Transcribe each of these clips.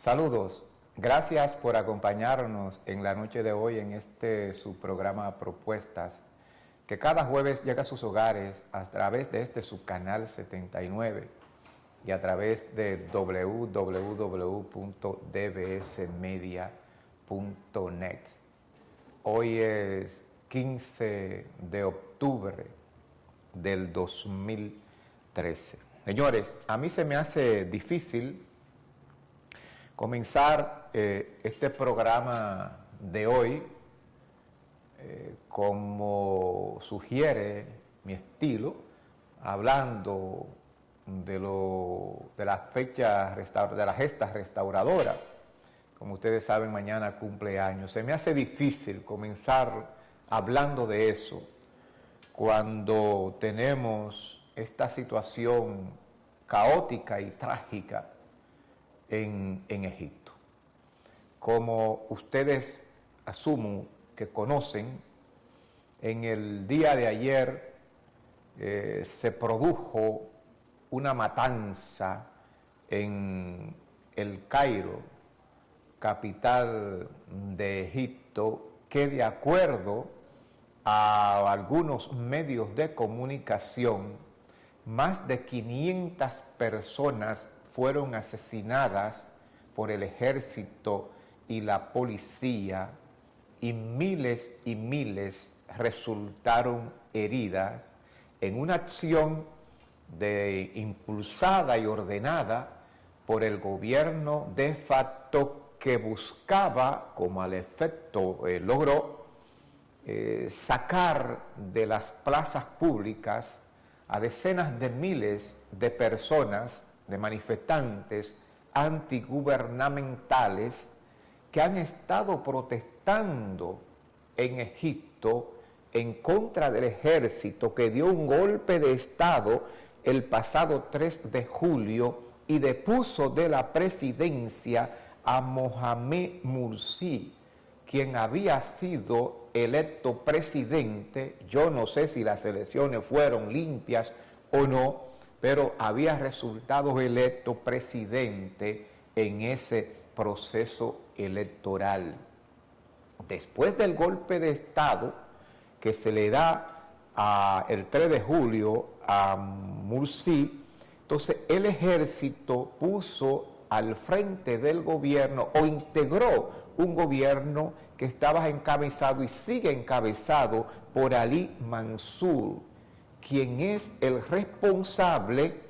Saludos, gracias por acompañarnos en la noche de hoy en su programa Propuestas, que cada jueves llega a sus hogares a través de su canal 79 y a través de www.dbsmedia.net. Hoy es 15 de octubre del 2013. Señores, a mí se me hace difícil comenzar este programa de hoy como sugiere mi estilo, hablando de la fecha de la gesta restauradora. Como ustedes saben, mañana cumple años. Se me hace difícil comenzar hablando de eso cuando tenemos esta situación caótica y trágica en Egipto. Como ustedes asumo que conocen, en el día de ayer se produjo una matanza en El Cairo, capital de Egipto, que de acuerdo a algunos medios de comunicación, más de 500 personas fueron asesinadas por el ejército y la policía y miles resultaron heridas en una acción impulsada y ordenada por el gobierno de facto que buscaba, como al efecto logró, sacar de las plazas públicas a decenas de miles de personas, de manifestantes antigubernamentales que han estado protestando en Egipto en contra del ejército que dio un golpe de Estado el pasado 3 de julio y depuso de la presidencia a Mohamed Morsi, quien había sido electo presidente. Yo no sé si las elecciones fueron limpias o no, pero había resultado electo presidente en ese proceso electoral. Después del golpe de Estado que se le da el 3 de julio a Morsi, entonces el ejército puso al frente del gobierno o integró un gobierno que estaba encabezado y sigue encabezado por Ali Mansur, quien es el responsable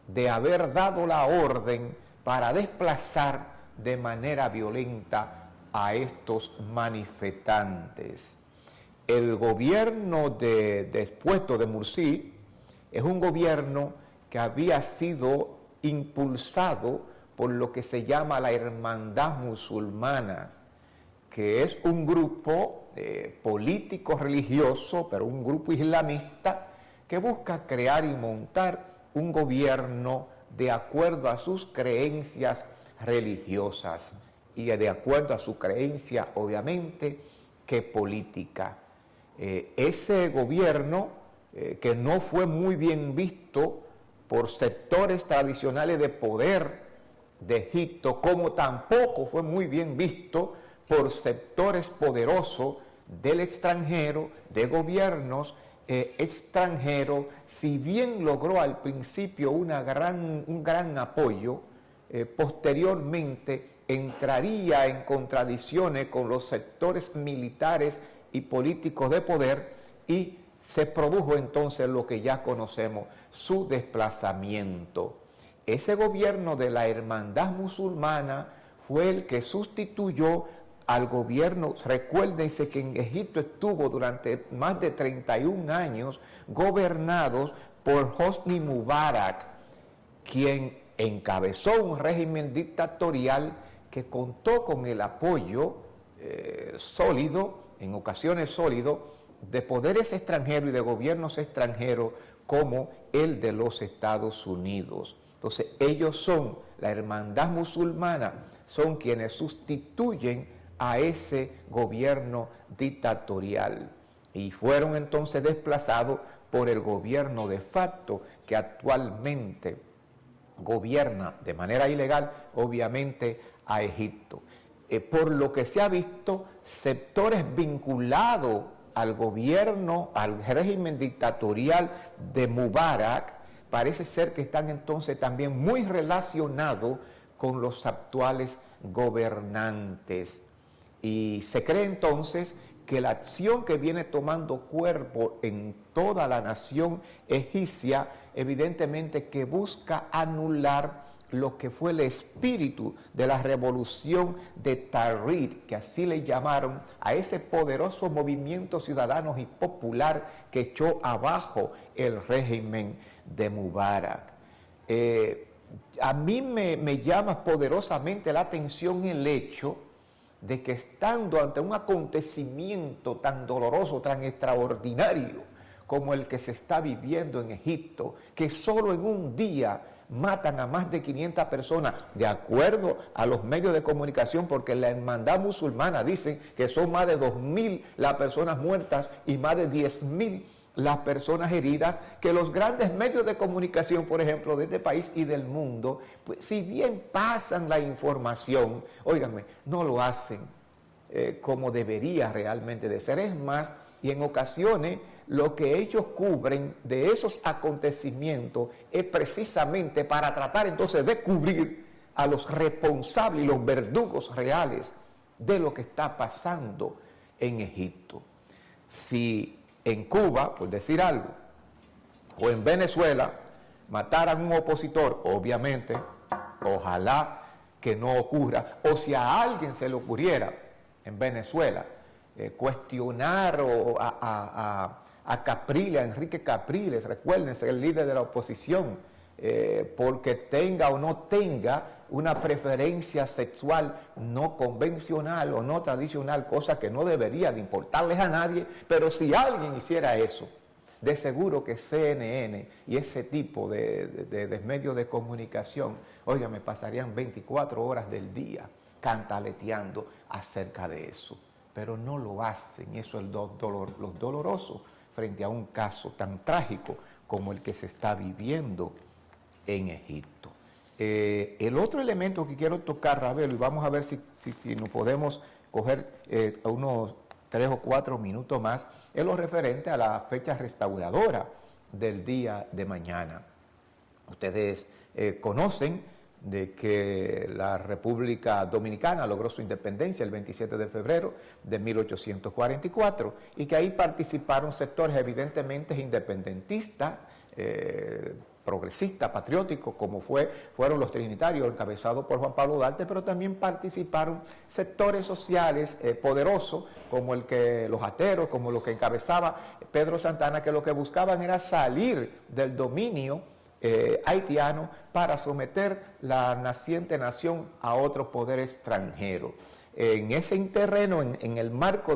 de haber dado la orden para desplazar de manera violenta a estos manifestantes. El gobierno después de Morsi es un gobierno que había sido impulsado por lo que se llama la Hermandad Musulmana, que es un grupo político religioso, pero un grupo islamista que busca crear y montar un gobierno de acuerdo a sus creencias religiosas y de acuerdo a su creencia, obviamente, que política. Ese gobierno que no fue muy bien visto por sectores tradicionales de poder de Egipto, como tampoco fue muy bien visto por sectores poderosos del extranjero, de gobiernos extranjeros, si bien logró al principio un gran apoyo, posteriormente entraría en contradicciones con los sectores militares y políticos de poder y se produjo entonces lo que ya conocemos, su desplazamiento. Ese gobierno de la Hermandad Musulmana fue el que sustituyó al gobierno. Recuérdense que en Egipto estuvo durante más de 31 años gobernados por Hosni Mubarak, quien encabezó un régimen dictatorial que contó con el apoyo sólido, en ocasiones sólido, de poderes extranjeros y de gobiernos extranjeros como el de los Estados Unidos. Entonces ellos son, la Hermandad Musulmana, son quienes sustituyen a ese gobierno dictatorial y fueron entonces desplazados por el gobierno de facto que actualmente gobierna de manera ilegal, obviamente, a Egipto. Por lo que se ha visto, sectores vinculados al gobierno, al régimen dictatorial de Mubarak, parece ser que están entonces también muy relacionados con los actuales gobernantes. Y se cree entonces que la acción que viene tomando cuerpo en toda la nación egipcia, evidentemente que busca anular lo que fue el espíritu de la revolución de Tahrir, que así le llamaron a ese poderoso movimiento ciudadano y popular que echó abajo el régimen de Mubarak. A mí me llama poderosamente la atención el hecho de que estando ante un acontecimiento tan doloroso, tan extraordinario como el que se está viviendo en Egipto, que solo en un día matan a más de 500 personas, de acuerdo a los medios de comunicación, porque la hermandad musulmana dicen que son más de 2.000 las personas muertas y más de 10.000 las personas heridas, que los grandes medios de comunicación, por ejemplo, de este país y del mundo, pues, si bien pasan la información, óiganme, no lo hacen como debería realmente de ser. Es más, y en ocasiones lo que ellos cubren de esos acontecimientos es precisamente para tratar entonces de cubrir a los responsables y los verdugos reales de lo que está pasando en Egipto. Si en Cuba, por decir algo, o en Venezuela, mataran a un opositor, obviamente, ojalá que no ocurra, o si a alguien se le ocurriera en Venezuela cuestionar a Capriles, a Enrique Capriles, recuérdense, el líder de la oposición, porque tenga o no tenga una preferencia sexual no convencional o no tradicional, cosa que no debería de importarles a nadie, pero si alguien hiciera eso, de seguro que CNN y ese tipo de medios de comunicación, oiga, me pasarían 24 horas del día cantaleteando acerca de eso, pero no lo hacen. Eso es lo doloroso frente a un caso tan trágico como el que se está viviendo en Egipto. El otro elemento que quiero tocar, Ravelo, y vamos a ver si nos podemos coger unos 3 o 4 minutos más, es lo referente a la fecha restauradora del día de mañana. Ustedes conocen de que la República Dominicana logró su independencia el 27 de febrero de 1844 y que ahí participaron sectores evidentemente independentistas, progresistas, patrióticos, como fueron los trinitarios encabezados por Juan Pablo Duarte, pero también participaron sectores sociales poderosos como los ateros, como los que encabezaba Pedro Santana, que lo que buscaban era salir del dominio haitiano para someter la naciente nación a otro poder extranjero. En ese terreno, en el marco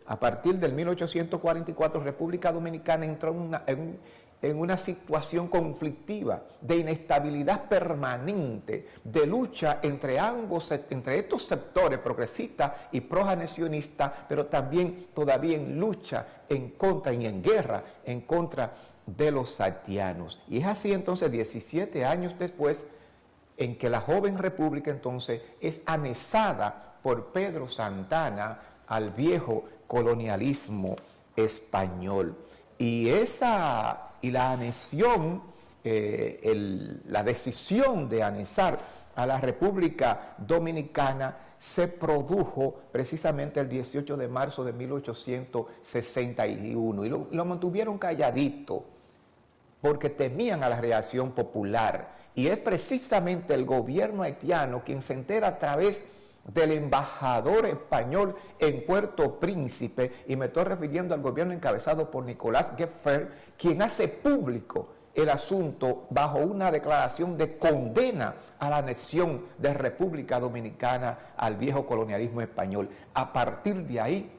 a partir del 1844, República Dominicana entró en una situación conflictiva, de inestabilidad permanente, de lucha entre estos sectores progresistas y proanexionistas, pero también todavía en lucha en contra y en guerra en contra de los haitianos. Y es así entonces, 17 años después, en que la joven república entonces es anexada por Pedro Santana al viejo colonialismo español. Y la anexión, la decisión de anexar a la República Dominicana se produjo precisamente el 18 de marzo de 1861 y lo mantuvieron calladito porque temían a la reacción popular. Y es precisamente el gobierno haitiano quien se entera a través del embajador español en Puerto Príncipe, y me estoy refiriendo al gobierno encabezado por Nicolás Geffer, quien hace público el asunto bajo una declaración de condena a la anexión de República Dominicana al viejo colonialismo español. A partir de ahí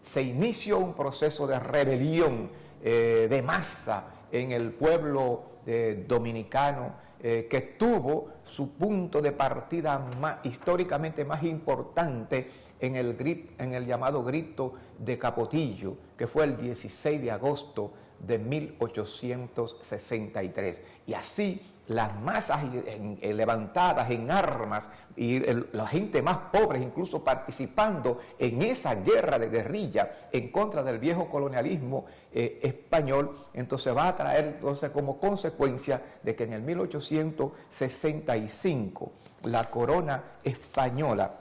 se inició un proceso de rebelión de masa en el pueblo dominicano, que tuvo su punto de partida históricamente más importante en el llamado Grito de Capotillo, que fue el 16 de agosto de 1863. Y así las masas levantadas en armas y la gente más pobre incluso participando en esa guerra de guerrilla en contra del viejo colonialismo español, entonces va a traer entonces como consecuencia de que en el 1865 la corona española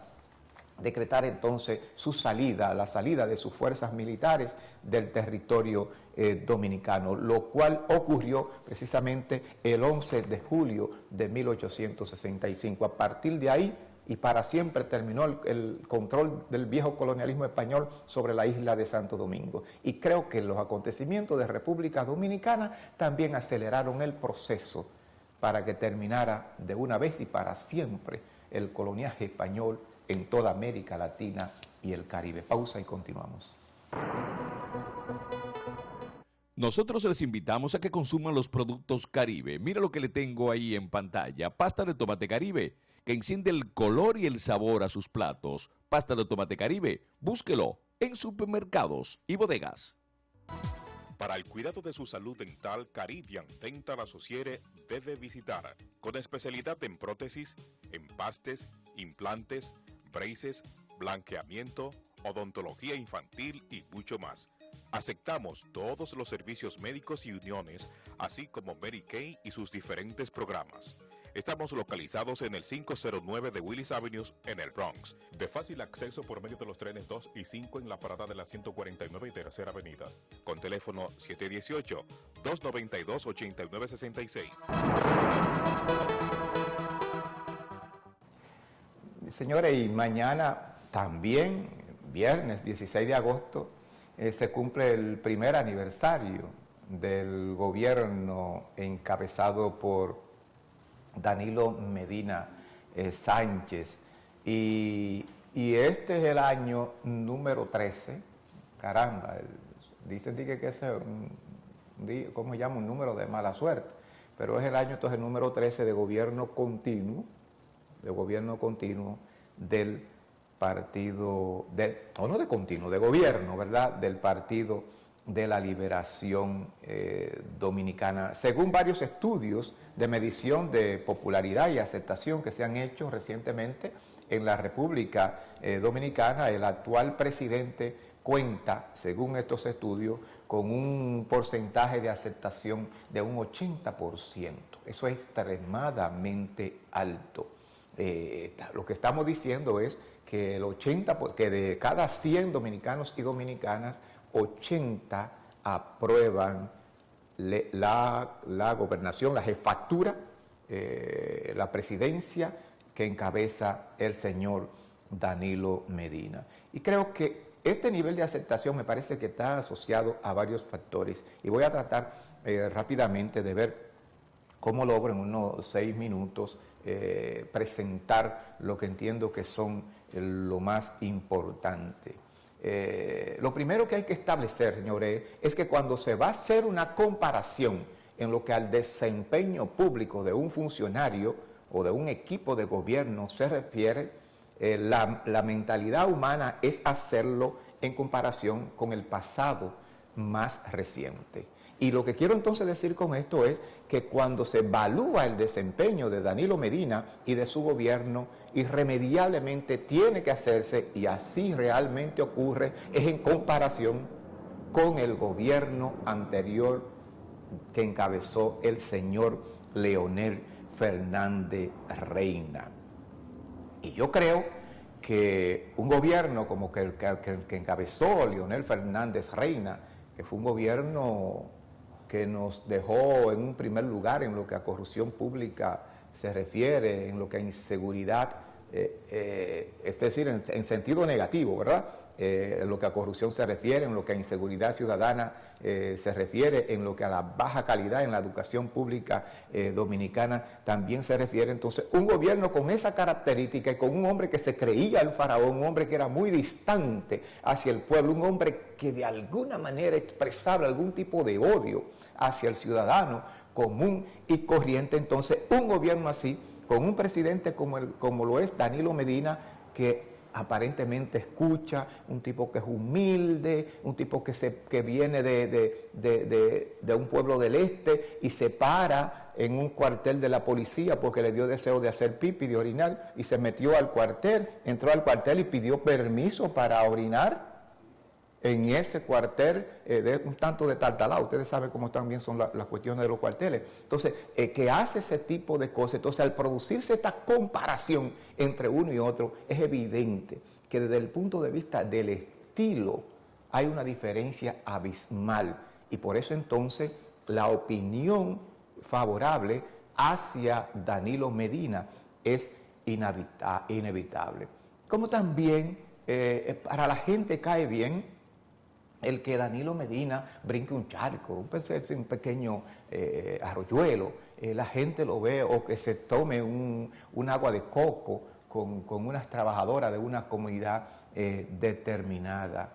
decretar entonces su salida, la salida de sus fuerzas militares del territorio dominicano, lo cual ocurrió precisamente el 11 de julio de 1865. A partir de ahí y para siempre terminó el control del viejo colonialismo español sobre la isla de Santo Domingo. Y creo que los acontecimientos de República Dominicana también aceleraron el proceso para que terminara de una vez y para siempre el coloniaje español en toda América Latina y el Caribe. Pausa y continuamos. Nosotros les invitamos a que consuman los productos Caribe. Mira lo que le tengo ahí en pantalla. Pasta de tomate Caribe, que enciende el color y el sabor a sus platos. Pasta de tomate Caribe, búsquelo en supermercados y bodegas. Para el cuidado de su salud dental, Caribbean Dental Associates debe visitar, con especialidad en prótesis, empastes, implantes, braces, blanqueamiento, odontología infantil y mucho más. Aceptamos todos los servicios médicos y uniones, así como Medicaid y sus diferentes programas. Estamos localizados en el 509 de Willis Avenue en el Bronx, de fácil acceso por medio de los trenes 2 y 5 en la parada de la 149 y Tercera Avenida, con teléfono 718-292-8966. Señores, y mañana también, viernes 16 de agosto, se cumple el primer aniversario del gobierno encabezado por Danilo Medina Sánchez. Y este es el año número 13, caramba, dicen que es ¿cómo se llama? Un número de mala suerte, pero es el año entonces número 13 de gobierno continuo, del partido, de gobierno, ¿verdad?, del Partido de la Liberación Dominicana. Según varios estudios de medición de popularidad y aceptación que se han hecho recientemente en la República Dominicana, el actual presidente cuenta, según estos estudios, con un porcentaje de aceptación de un 80%. Eso es extremadamente alto. Lo que estamos diciendo es que que de cada 100 dominicanos y dominicanas, 80 aprueban la gobernación, la jefatura, la presidencia que encabeza el señor Danilo Medina. Y creo que este nivel de aceptación me parece que está asociado a varios factores. Y voy a tratar rápidamente de ver cómo logro en unos 6 minutos presentar lo que entiendo que son lo más importante. Lo primero que hay que establecer, señores, es que cuando se va a hacer una comparación en lo que al desempeño público de un funcionario o de un equipo de gobierno se refiere, la mentalidad humana es hacerlo en comparación con el pasado más reciente. Y lo que quiero entonces decir con esto es que cuando se evalúa el desempeño de Danilo Medina y de su gobierno, irremediablemente tiene que hacerse, y así realmente ocurre, es en comparación con el gobierno anterior que encabezó el señor Leonel Fernández Reina. Y yo creo que un gobierno como que encabezó Leonel Fernández Reina, que fue un gobierno que nos dejó en un primer lugar en lo que a corrupción pública se refiere, en lo que a inseguridad, es decir, en sentido negativo, ¿verdad? En lo que a corrupción se refiere, en lo que a inseguridad ciudadana se refiere, en lo que a la baja calidad en la educación pública dominicana también se refiere. Entonces, un gobierno con esa característica y con un hombre que se creía el faraón, un hombre que era muy distante hacia el pueblo, un hombre que de alguna manera expresaba algún tipo de odio hacia el ciudadano común y corriente. Entonces, un gobierno así, con un presidente como lo es Danilo Medina, que aparentemente escucha, un tipo que es humilde, un tipo que viene de un pueblo del este y se para en un cuartel de la policía porque le dio deseo de hacer pipi, de orinar, y se metió al cuartel, entró al cuartel y pidió permiso para orinar en ese cuartel de un tanto de Tartalá. Ustedes saben cómo también son las cuestiones de los cuarteles. Entonces, que hace ese tipo de cosas. Entonces, al producirse esta comparación entre uno y otro, es evidente que desde el punto de vista del estilo hay una diferencia abismal. Y por eso entonces la opinión favorable hacia Danilo Medina es inevitable. Como también para la gente cae bien el que Danilo Medina brinque un charco, un pequeño arroyuelo, la gente lo ve, o que se tome un agua de coco con unas trabajadoras de una comunidad determinada.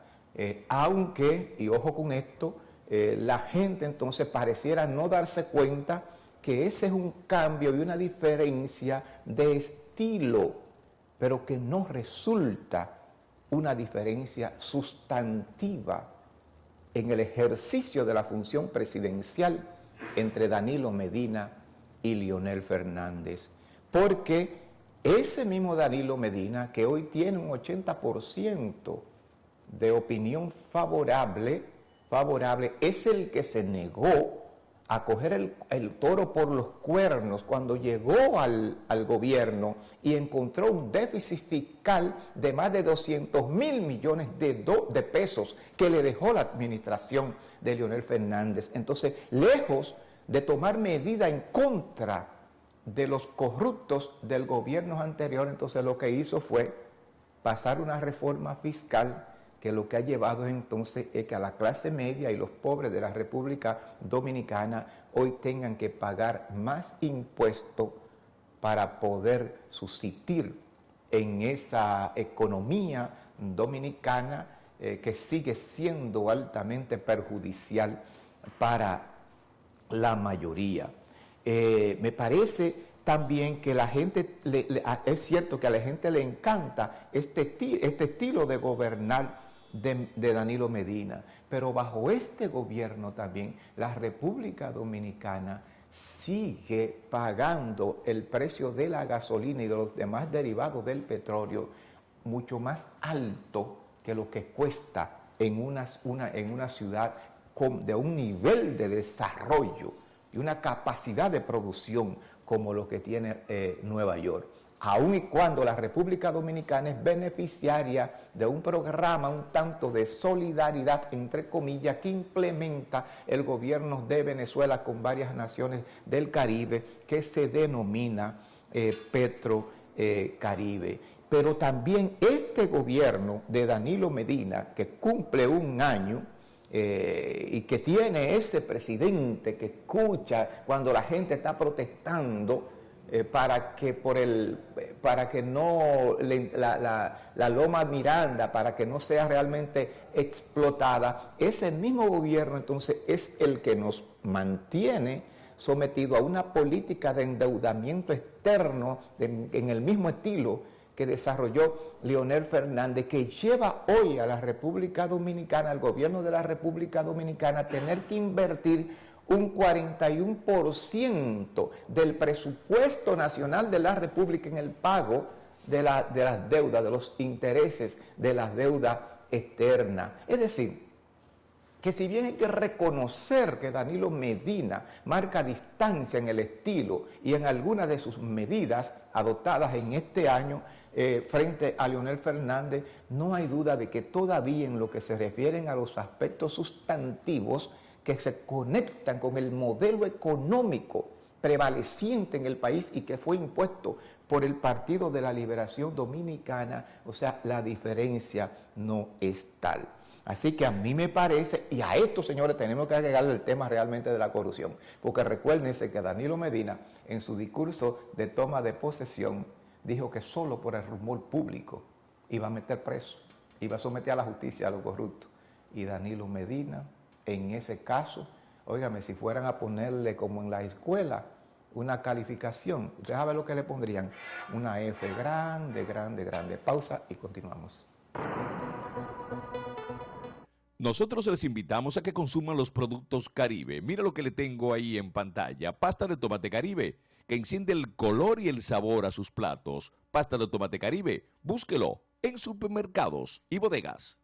Aunque, y ojo con esto, la gente entonces pareciera no darse cuenta que ese es un cambio y una diferencia de estilo, pero que no resulta una diferencia sustantiva en el ejercicio de la función presidencial entre Danilo Medina y Leonel Fernández. Porque ese mismo Danilo Medina, que hoy tiene un 80% de opinión favorable, es el que se negó a coger el toro por los cuernos cuando llegó al gobierno y encontró un déficit fiscal de más de 200.000 millones de pesos que le dejó la administración de Leonel Fernández. Entonces, lejos de tomar medida en contra de los corruptos del gobierno anterior, entonces lo que hizo fue pasar una reforma fiscal que lo que ha llevado entonces es que a la clase media y los pobres de la República Dominicana hoy tengan que pagar más impuestos para poder subsistir en esa economía dominicana que sigue siendo altamente perjudicial para la mayoría. Me parece también que la gente, es cierto que a la gente le encanta este estilo de gobernar de Danilo Medina, pero bajo este gobierno también la República Dominicana sigue pagando el precio de la gasolina y de los demás derivados del petróleo mucho más alto que lo que cuesta en una ciudad de un nivel de desarrollo y una capacidad de producción como lo que tiene Nueva York. Aun y cuando la República Dominicana es beneficiaria de un programa un tanto de solidaridad, entre comillas, que implementa el gobierno de Venezuela con varias naciones del Caribe, que se denomina Petro Caribe. Pero también este gobierno de Danilo Medina, que cumple un año, y que tiene ese presidente que escucha cuando la gente está protestando, para que no la Loma Miranda, para que no sea realmente explotada, ese mismo gobierno entonces es el que nos mantiene sometido a una política de endeudamiento externo en el mismo estilo que desarrolló Leonel Fernández, que lleva hoy a la República Dominicana, al gobierno de la República Dominicana, a tener que invertir un 41% del presupuesto nacional de la República en el pago de las deudas, de los intereses de las deudas externas. Es decir, que si bien hay que reconocer que Danilo Medina marca distancia en el estilo y en algunas de sus medidas adoptadas en este año frente a Leonel Fernández, no hay duda de que todavía en lo que se refieren a los aspectos sustantivos que se conectan con el modelo económico prevaleciente en el país y que fue impuesto por el Partido de la Liberación Dominicana, o sea, la diferencia no es tal. Así que a mí me parece, y a esto, señores, tenemos que agregarle el tema realmente de la corrupción, porque recuérdense que Danilo Medina, en su discurso de toma de posesión, dijo que solo por el rumor público iba a meter preso, iba a someter a la justicia a los corruptos. Y Danilo Medina, en ese caso, óigame, si fueran a ponerle como en la escuela, una calificación, usted sabe lo que le pondrían, una F grande, grande, grande. Pausa y continuamos. Nosotros les invitamos a que consuman los productos Caribe. Mira lo que le tengo ahí en pantalla. Pasta de tomate Caribe, que enciende el color y el sabor a sus platos. Pasta de tomate Caribe, búsquelo en supermercados y bodegas.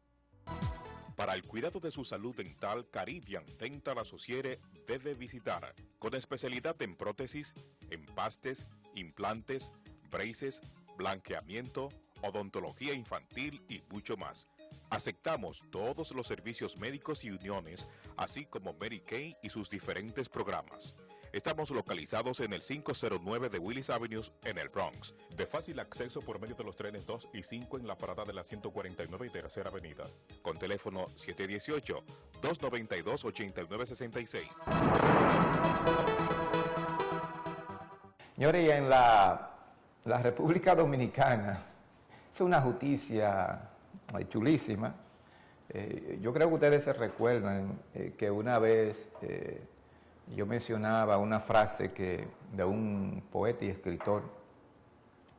Para el cuidado de su salud dental, Caribbean Dental Associates debe visitar. Con especialidad en prótesis, empastes, implantes, braces, blanqueamiento, odontología infantil y mucho más. Aceptamos todos los servicios médicos y uniones, así como Medicaid y sus diferentes programas. Estamos localizados en el 509 de Willis Avenue en el Bronx. De fácil acceso por medio de los trenes 2 y 5 en la parada de la 149 y Tercera Avenida. Con teléfono 718-292-8966. Señores, y en la República Dominicana es una justicia chulísima. Yo creo que ustedes se recuerdan que una vez yo mencionaba una frase de un poeta y escritor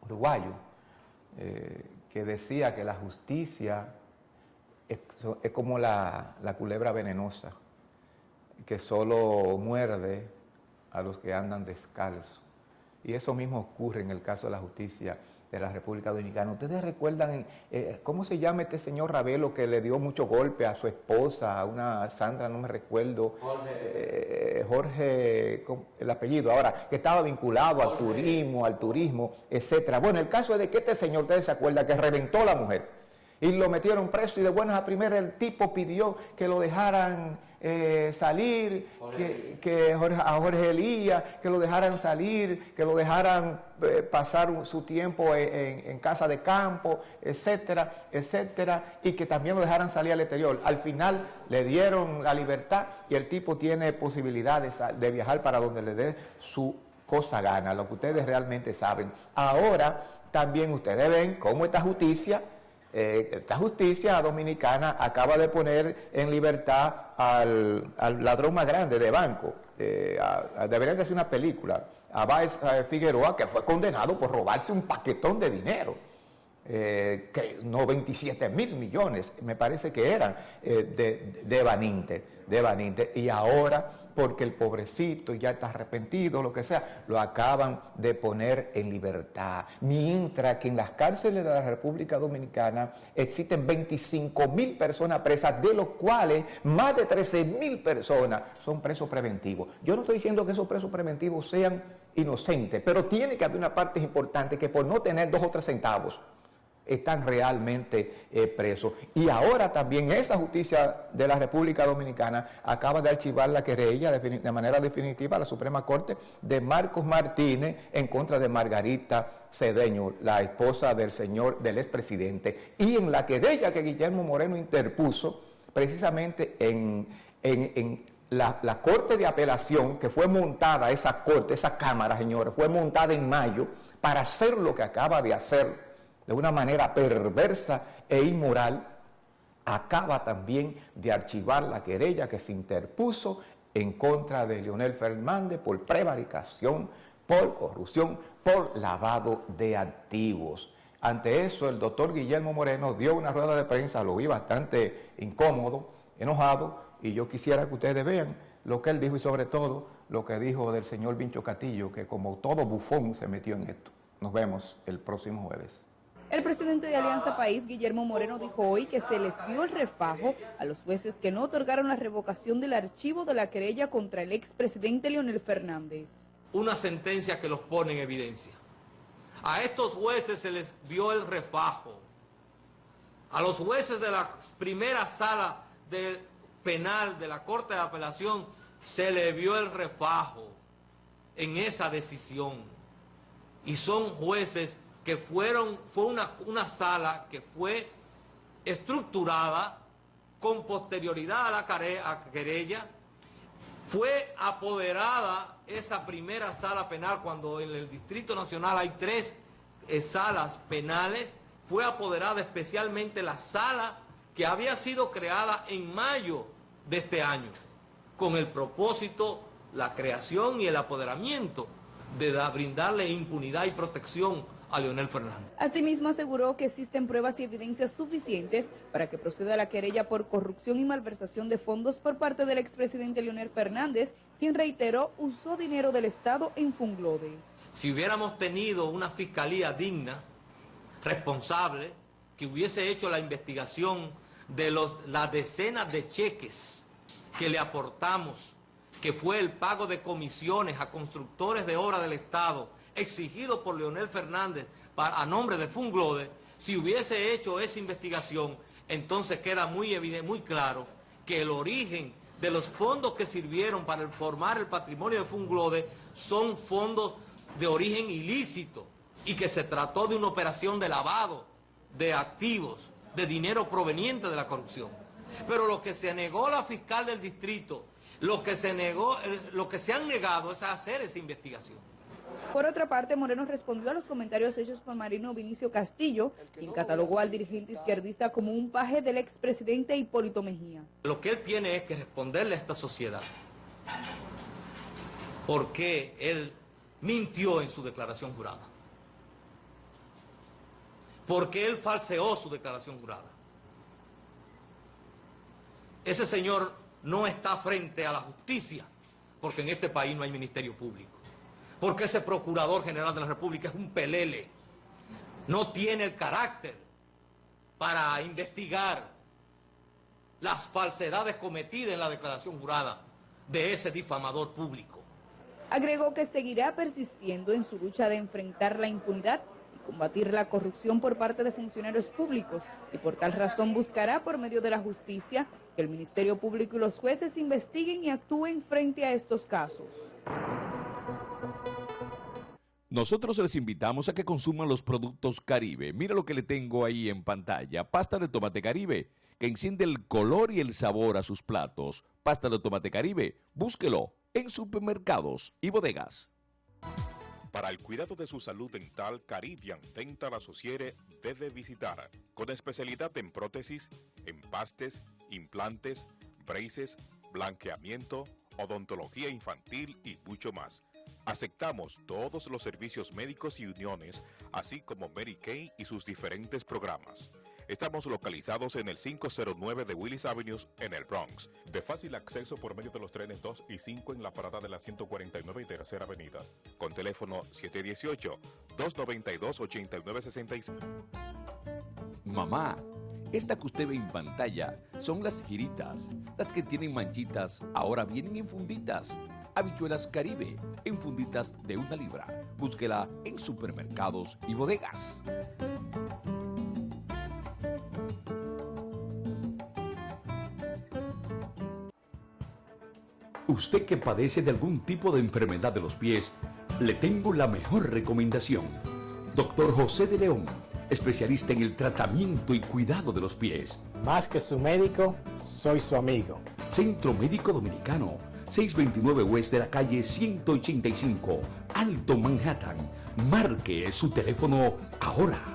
uruguayo que decía que la justicia es como la culebra venenosa que solo muerde a los que andan descalzos. Y eso mismo ocurre en el caso de la justicia de la República Dominicana. ¿Ustedes recuerdan cómo se llama este señor Ravelo que le dio mucho golpe a su esposa, a una Sandra, no me recuerdo, Jorge, el apellido ahora, que estaba vinculado al turismo, etcétera? Bueno, el caso es de que este señor, ustedes se acuerdan, que reventó a la mujer y lo metieron preso, y de buenas a primeras el tipo pidió que lo dejaran salir, a Jorge Elías, que lo dejaran salir, que lo dejaran pasar su tiempo en casa de campo, etcétera, etcétera, y que también lo dejaran salir al exterior. Al final le dieron la libertad y el tipo tiene posibilidades de viajar para donde le dé su cosa gana, lo que ustedes realmente saben. Ahora también ustedes ven cómo esta justicia dominicana acaba de poner en libertad al ladrón más grande de banco. Deberían de hacer una película, a Báez Figueroa, que fue condenado por robarse un paquetón de dinero, 97.000 millones, me parece que eran, de Baninte. Y ahora, porque el pobrecito ya está arrepentido, lo que sea, lo acaban de poner en libertad. Mientras que en las cárceles de la República Dominicana existen 25.000 personas presas, de los cuales más de 13.000 personas son presos preventivos. Yo no estoy diciendo que esos presos preventivos sean inocentes, pero tiene que haber una parte importante que por no tener 2 o 3 centavos están realmente presos. Y ahora también esa justicia de la República Dominicana acaba de archivar la querella de manera definitiva a la Suprema Corte de Marcos Martínez en contra de Margarita Cedeño, la esposa del expresidente, y en la querella que Guillermo Moreno interpuso precisamente en la Corte de Apelación, que fue montada, esa Cámara, señores, fue montada en mayo para hacer lo que acaba de hacer de una manera perversa e inmoral. Acaba también de archivar la querella que se interpuso en contra de Leonel Fernández por prevaricación, por corrupción, por lavado de activos. Ante eso, el doctor Guillermo Moreno dio una rueda de prensa, lo vi bastante incómodo, enojado, y yo quisiera que ustedes vean lo que él dijo y sobre todo lo que dijo del señor Vincho Castillo, que como todo bufón se metió en esto. Nos vemos el próximo jueves. El presidente de Alianza País, Guillermo Moreno, dijo hoy que se les vio el refajo a los jueces que no otorgaron la revocación del archivo de la querella contra el expresidente Leonel Fernández. Una sentencia que los pone en evidencia. A estos jueces se les vio el refajo. A los jueces de la primera sala penal de la Corte de Apelación se les vio el refajo en esa decisión. Y son jueces que fue una sala que fue estructurada con posterioridad a la querella. Fue apoderada esa primera sala penal, cuando en el Distrito Nacional hay 3 salas penales. Fue apoderada especialmente la sala que había sido creada en mayo de este año, con el propósito, la creación y el apoderamiento de brindarle impunidad y protección a Leonel Fernández. Asimismo aseguró que existen pruebas y evidencias suficientes para que proceda la querella por corrupción y malversación de fondos por parte del expresidente Leonel Fernández, quien reiteró usó dinero del Estado en Funglode. Si hubiéramos tenido una fiscalía digna, responsable, que hubiese hecho la investigación de las decenas de cheques que le aportamos, que fue el pago de comisiones a constructores de obra del Estado, exigido por Leonel Fernández a nombre de Funglode, si hubiese hecho esa investigación, entonces queda muy evidente, muy claro, que el origen de los fondos que sirvieron para formar el patrimonio de Funglode son fondos de origen ilícito y que se trató de una operación de lavado de activos, de dinero proveniente de la corrupción. Pero lo que se negó la fiscal del distrito, lo que se han negado es a hacer esa investigación. Por otra parte, Moreno respondió a los comentarios hechos por Marino Vinicio Castillo, quien catalogó al dirigente izquierdista como un paje del expresidente Hipólito Mejía. Lo que él tiene es que responderle a esta sociedad porque él mintió en su declaración jurada, porque él falseó su declaración jurada. Ese señor no está frente a la justicia, porque en este país no hay ministerio público, porque ese procurador general de la República es un pelele, no tiene el carácter para investigar las falsedades cometidas en la declaración jurada de ese difamador público. Agregó que seguirá persistiendo en su lucha de enfrentar la impunidad y combatir la corrupción por parte de funcionarios públicos y por tal razón buscará por medio de la justicia que el Ministerio Público y los jueces investiguen y actúen frente a estos casos. Nosotros les invitamos a que consuman los productos Caribe. Mira lo que le tengo ahí en pantalla. Pasta de tomate Caribe, que enciende el color y el sabor a sus platos. Pasta de tomate Caribe, búsquelo en supermercados y bodegas. Para el cuidado de su salud dental, Caribbean Dental Associates debe visitar. Con especialidad en prótesis, empastes, implantes, braces, blanqueamiento, odontología infantil y mucho más. Aceptamos todos los servicios médicos y uniones, así como Medicaid y sus diferentes programas. Estamos localizados en el 509 de Willis Avenue en el Bronx. De fácil acceso por medio de los trenes 2 y 5 en la parada de la 149 y Tercera Avenida. Con teléfono 718-292-8965. Mamá, esta que usted ve en pantalla son las giritas. Las que tienen manchitas ahora vienen en funditas. Habichuelas Caribe, en funditas de 1 libra. Búsquela en supermercados y bodegas. Usted que padece de algún tipo de enfermedad de los pies, le tengo la mejor recomendación. Dr. José de León, especialista en el tratamiento y cuidado de los pies. Más que su médico, soy su amigo. Centro Médico Dominicano, 629 West de la calle 185, Alto Manhattan. Marque su teléfono ahora.